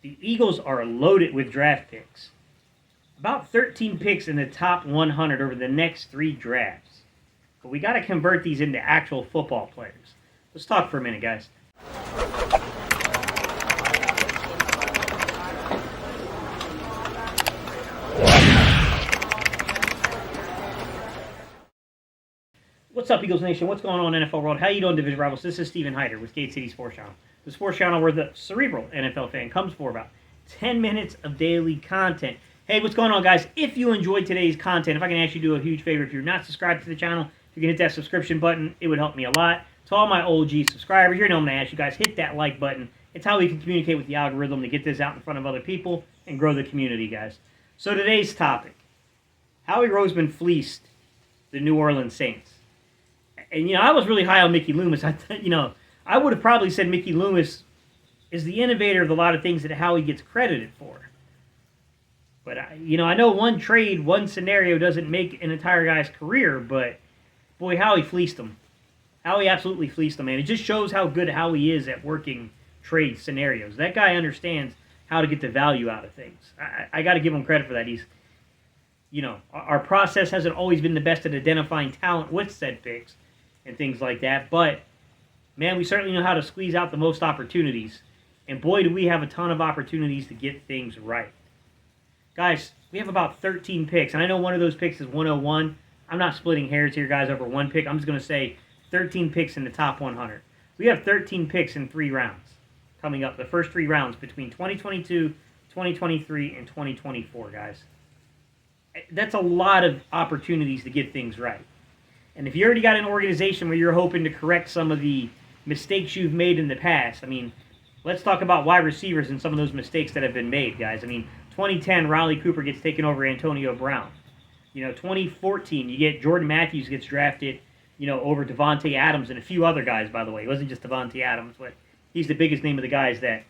The Eagles are loaded with draft picks. About 13 picks in the top 100 over the next 3 drafts. But we got to convert these into actual football players. Let's talk for a minute, guys. What's up, Eagles Nation? What's going on in NFL world? How you doing, Division Rivals? This is Steven Hyder with Gate City Sports Channel. The sports channel where the cerebral NFL fan comes for about 10 minutes of daily content. Hey, what's going on, guys? If you enjoyed today's content, if I can ask you to do a huge favor, if you're not subscribed to the channel, if you can hit that subscription button, it would help me a lot. To all my OG subscribers, you know I'm going to ask you guys, hit that like button. It's how we can communicate with the algorithm to get this out in front of other people and grow the community, guys. So today's topic, Howie Roseman fleeced the New Orleans Saints. And, I was really high on Mickey Loomis. I would have probably said Mickey Loomis is the innovator of a lot of things that Howie gets credited for. But, I know one trade, one scenario doesn't make an entire guy's career, but, boy, Howie fleeced him. Howie absolutely fleeced him, man. It just shows how good Howie is at working trade scenarios. That guy understands how to get the value out of things. I got to give him credit for that. He's, our process hasn't always been the best at identifying talent with said picks and things like that, but, man, we certainly know how to squeeze out the most opportunities. And boy, do we have a ton of opportunities to get things right. Guys, we have about 13 picks, and I know one of those picks is 101. I'm not splitting hairs here, guys, over one pick. I'm just going to say 13 picks in the top 100. We have 13 picks in 3 rounds coming up, the first 3 rounds between 2022, 2023, and 2024, guys. That's a lot of opportunities to get things right. And if you already got an organization where you're hoping to correct some of the mistakes you've made in the past, let's talk about wide receivers and some of those mistakes that have been made, guys. 2010, Riley Cooper gets taken over Antonio Brown. 2014, you get Jordan Matthews gets drafted, over Devontae Adams and a few other guys, by the way. It wasn't just Devontae Adams, but he's the biggest name of the guys that,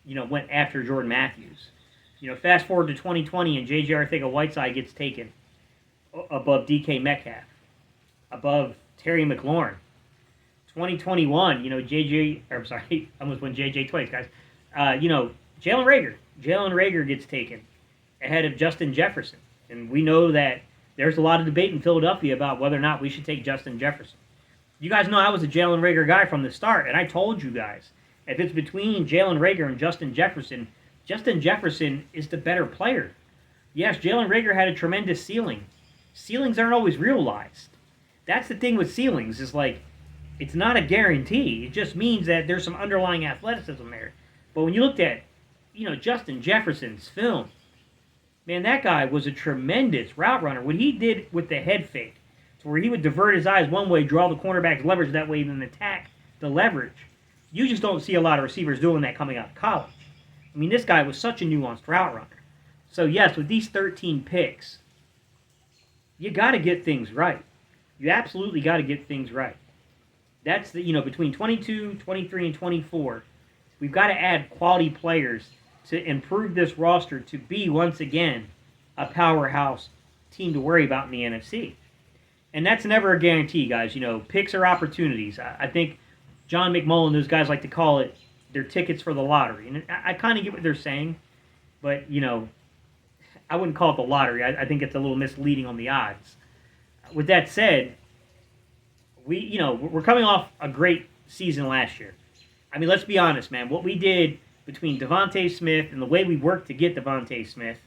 went after Jordan Matthews. Fast forward to 2020 and J.J. Arcega-Whiteside gets taken above D.K. Metcalf, above Terry McLaurin. 2021, I almost went J.J. twice, guys. Jalen Reagor. Jalen Reagor gets taken ahead of Justin Jefferson. And we know that there's a lot of debate in Philadelphia about whether or not we should take Justin Jefferson. You guys know I was a Jalen Reagor guy from the start, and I told you guys, if it's between Jalen Reagor and Justin Jefferson is the better player. Yes, Jalen Reagor had a tremendous ceiling. Ceilings aren't always realized. That's the thing with ceilings, is it's not a guarantee. It just means that there's some underlying athleticism there. But when you looked at, Justin Jefferson's film, man, that guy was a tremendous route runner. What he did with the head fake, to where he would divert his eyes one way, draw the cornerback's leverage that way, and then attack the leverage. You just don't see a lot of receivers doing that coming out of college. This guy was such a nuanced route runner. So, yes, with these 13 picks, you got to get things right. You absolutely got to get things right. That's between 22, 23, and 24, we've got to add quality players to improve this roster to be, once again, a powerhouse team to worry about in the NFC. And that's never a guarantee, guys. Picks are opportunities. I think John McMullen, those guys like to call it their tickets for the lottery. And I kind of get what they're saying, but, I wouldn't call it the lottery. I think it's a little misleading on the odds. With that said, we're coming off a great season last year. Let's be honest, man. What we did between Devontae Smith and the way we worked to get Devontae Smith,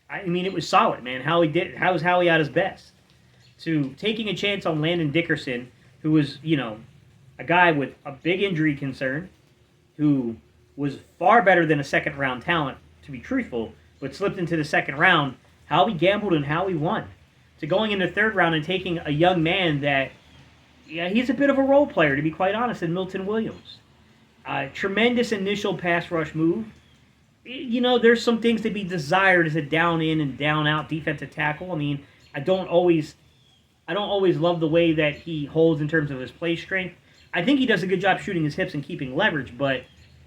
it was solid, man. How was Howie at his best? To taking a chance on Landon Dickerson, who was, a guy with a big injury concern, who was far better than a second-round talent, to be truthful, but slipped into the second round. Howie gambled and Howie won. To going in the third round and taking a young man that, he's a bit of a role player, to be quite honest, in Milton Williams. Tremendous initial pass rush move. There's some things to be desired as a down-in and down-out defensive tackle. I don't always love the way that he holds in terms of his play strength. I think he does a good job shooting his hips and keeping leverage, but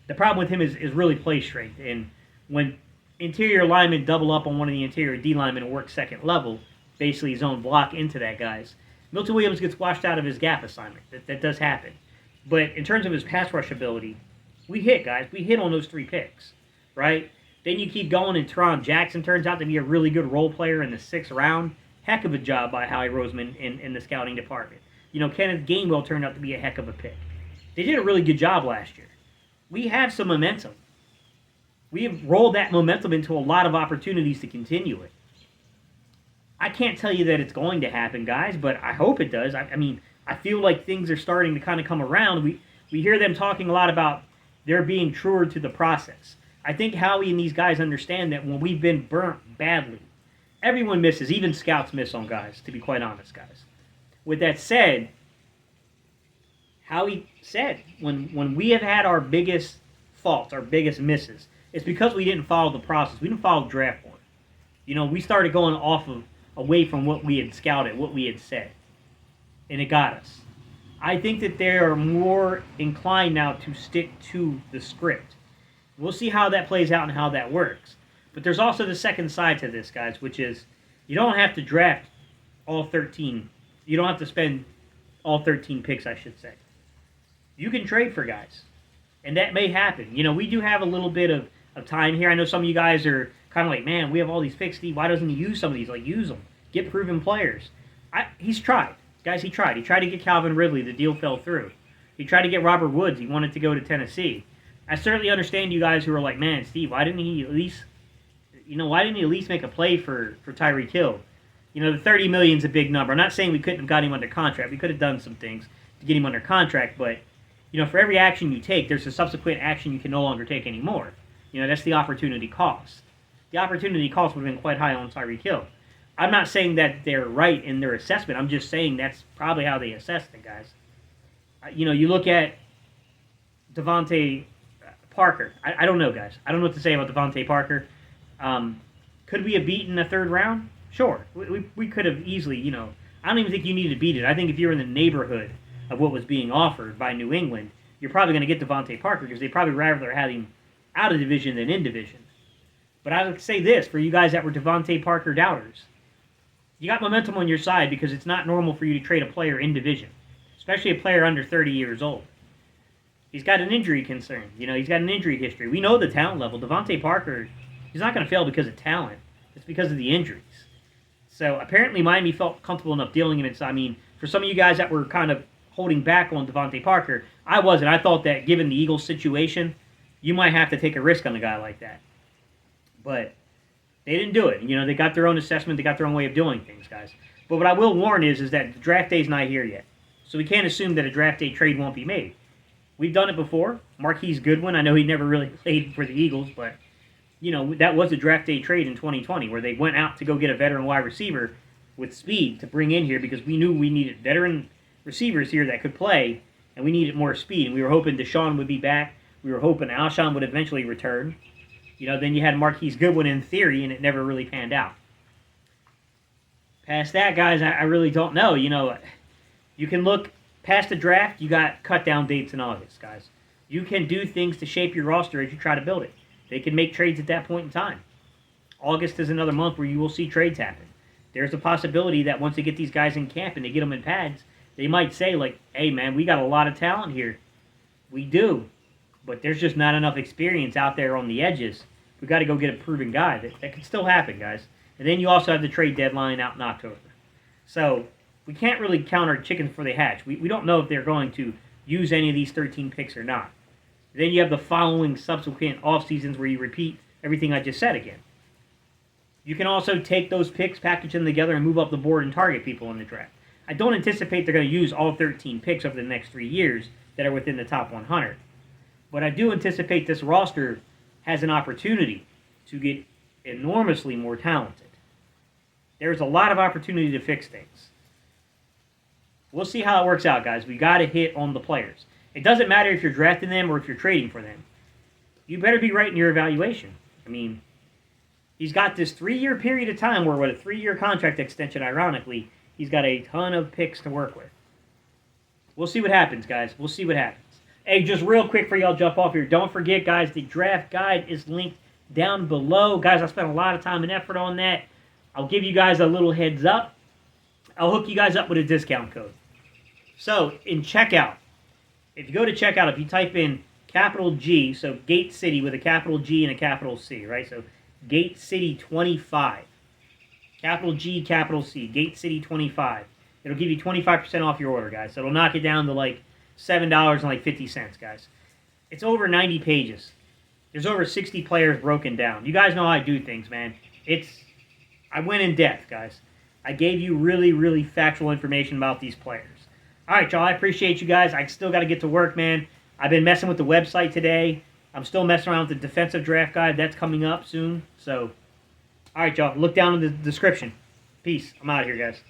the problem with him is really play strength. And when interior linemen double up on one of the interior D linemen and work second level, basically zone block into that, guys, Milton Williams gets washed out of his gap assignment. That does happen. But in terms of his pass rush ability, we hit, guys. We hit on those 3 picks. right? Then you keep going, and Teron Jackson turns out to be a really good role player in the 6th round. Heck of a job by Howie Roseman in the scouting department. Kenneth Gainwell turned out to be a heck of a pick. They did a really good job last year. We have some momentum. We have rolled that momentum into a lot of opportunities to continue it. I can't tell you that it's going to happen, guys, but I hope it does. I mean, I feel like things are starting to kind of come around. We hear them talking a lot about there being truer to the process. I think Howie and these guys understand that when we've been burnt badly, everyone misses, even scouts miss on guys, to be quite honest, guys. With that said, Howie said, when we have had our biggest faults, our biggest misses, it's because we didn't follow the process. We didn't follow the draft board. We started going away from what we had scouted, what we had said. And it got us. I think that they are more inclined now to stick to the script. We'll see how that plays out and how that works. But there's also the second side to this, guys, which is you don't have to draft all 13. You don't have to spend all 13 picks, I should say. You can trade for guys. And that may happen. We do have a little bit of time here. I know some of you guys are kind of like, man, we have all these picks, Steve. Why doesn't he use some of these? Like, use them. Get proven players. He's tried. Guys, he tried. He tried to get Calvin Ridley. The deal fell through. He tried to get Robert Woods. He wanted to go to Tennessee. I certainly understand you guys who are like, man, Steve, why didn't he at least make a play for Tyreek Hill? The $30 million is a big number. I'm not saying we couldn't have got him under contract. We could have done some things to get him under contract, but for every action you take, there's a subsequent action you can no longer take anymore. That's the opportunity cost. The opportunity cost would have been quite high on Tyreek Hill. I'm not saying that they're right in their assessment. I'm just saying that's probably how they assessed it, guys. You look at Devontae Parker. I don't know, guys. I don't know what to say about Devontae Parker. Could we have beaten the 3rd round? Sure. We could have easily, I don't even think you need to beat it. I think if you're in the neighborhood of what was being offered by New England, you're probably going to get Devontae Parker because they'd probably rather have him out of division than in division. But I would say this, for you guys that were Devontae Parker doubters, you got momentum on your side because it's not normal for you to trade a player in division, especially a player under 30 years old. He's got an injury concern. He's got an injury history. We know the talent level. Devontae Parker, he's not going to fail because of talent. It's because of the injuries. So apparently Miami felt comfortable enough dealing him inside. I mean, for some of you guys that were kind of holding back on Devontae Parker, I wasn't. I thought that given the Eagles' situation, you might have to take a risk on a guy like that. But they didn't do it. They got their own assessment. They got their own way of doing things, guys. But what I will warn is that the draft day's not here yet. So we can't assume that a draft day trade won't be made. We've done it before. Marquis Goodwin, I know he never really played for the Eagles, but, that was a draft day trade in 2020 where they went out to go get a veteran wide receiver with speed to bring in here because we knew we needed veteran receivers here that could play, and we needed more speed. And we were hoping Deshaun would be back. We were hoping Alshon would eventually return. Then you had Marquis Goodwin in theory, and it never really panned out. Past that, guys, I really don't know. You can look past the draft. You got cut-down dates in August, guys. You can do things to shape your roster as you try to build it. They can make trades at that point in time. August is another month where you will see trades happen. There's a possibility that once they get these guys in camp and they get them in pads, they might say, like, hey, man, we got a lot of talent here. We do. But there's just not enough experience out there on the edges. We got to go get a proven guy. That could still happen, guys. And then you also have the trade deadline out in October. So we can't really count our chickens before they hatch. We don't know if they're going to use any of these 13 picks or not. Then you have the following subsequent off seasons where you repeat everything I just said again. You can also take those picks, package them together, and move up the board and target people in the draft. I don't anticipate they're going to use all 13 picks over the next 3 years that are within the top 100. But I do anticipate this roster has an opportunity to get enormously more talented. There's a lot of opportunity to fix things. We'll see how it works out, guys. We got to hit on the players. It doesn't matter if you're drafting them or if you're trading for them. You better be right in your evaluation. I mean, he's got this 3-year period of time where with a 3-year contract extension, ironically, he's got a ton of picks to work with. We'll see what happens, guys. We'll see what happens. Hey, just real quick for y'all jump off here. Don't forget, guys, the draft guide is linked down below. Guys, I spent a lot of time and effort on that. I'll give you guys a little heads up. I'll hook you guys up with a discount code. So, in checkout, if you go to checkout, if you type in capital G, so Gate City with a capital G and a capital C, right? So Gate City 25. Capital G, capital C, Gate City 25. It'll give you 25% off your order, guys. So it'll knock it down to like $7.50, guys. It's over 90 pages. There's over 60 players broken down. You guys know how I do things, man. I went in depth, guys. I gave you really, really factual information about these players. All right, y'all. I appreciate you guys. I still got to get to work, man. I've been messing with the website today. I'm still messing around with the defensive draft guide. That's coming up soon. So, all right, y'all. Look down in the description. Peace. I'm out of here, guys.